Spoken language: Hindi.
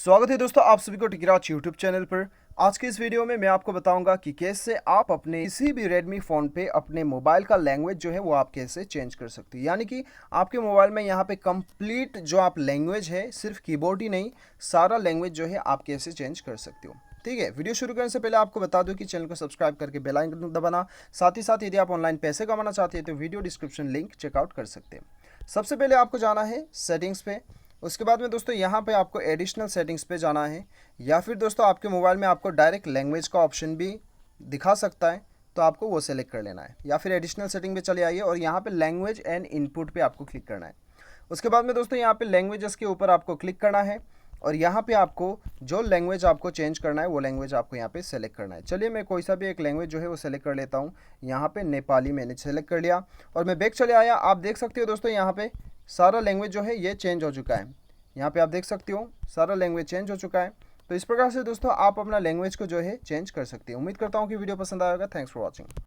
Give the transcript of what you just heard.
स्वागत है दोस्तों आप सभी को टिकराज यूट्यूब चैनल पर। आज के इस वीडियो में मैं आपको बताऊंगा कि कैसे आप अपने किसी भी रेडमी फ़ोन पे अपने मोबाइल का लैंग्वेज जो है वो आप कैसे चेंज कर सकते हैं। यानी कि आपके मोबाइल में यहाँ पे कंप्लीट जो आप लैंग्वेज है, सिर्फ कीबोर्ड ही नहीं, सारा लैंग्वेज जो है आप कैसे चेंज कर सकते हो। ठीक है, वीडियो शुरू करने से पहले आपको बता दूं कि चैनल को सब्सक्राइब करके बेल आइकन दबाना। साथ ही साथ यदि आप ऑनलाइन पैसे कमाना चाहते हैं तो वीडियो डिस्क्रिप्शन लिंक चेकआउट कर सकते हैं। सबसे पहले आपको जाना है सेटिंग्स पे। उसके बाद में दोस्तों यहाँ पे आपको एडिशनल सेटिंग्स पे जाना है, या फिर दोस्तों आपके मोबाइल में आपको डायरेक्ट लैंग्वेज का ऑप्शन भी दिखा सकता है, तो आपको वो सेलेक्ट कर लेना है। या फिर एडिशनल सेटिंग पे चले आइए और यहाँ पे लैंग्वेज एंड इनपुट पे आपको क्लिक करना है। उसके बाद में दोस्तों यहाँ पे लैंग्वेजेस के ऊपर आपको क्लिक करना है और यहाँ पे आपको जो लैंग्वेज आपको चेंज करना है वो लैंग्वेज आपको यहाँ पे सेलेक्ट करना है। चलिए मैं कोई सा भी एक लैंग्वेज जो है वो सेलेक्ट कर लेता हूँ। यहाँ पे नेपाली मैंने सेलेक्ट कर लिया और मैं बैक चले आया। आप देख सकते हो दोस्तों यहाँ पे सारा लैंग्वेज जो है ये चेंज हो चुका है। यहाँ पे आप देख सकते हो सारा लैंग्वेज चेंज हो चुका है। तो इस प्रकार से दोस्तों आप अपना लैंग्वेज को जो है चेंज कर सकते हैं। उम्मीद करता हूँ कि वीडियो पसंद आएगा। Thanks for watching.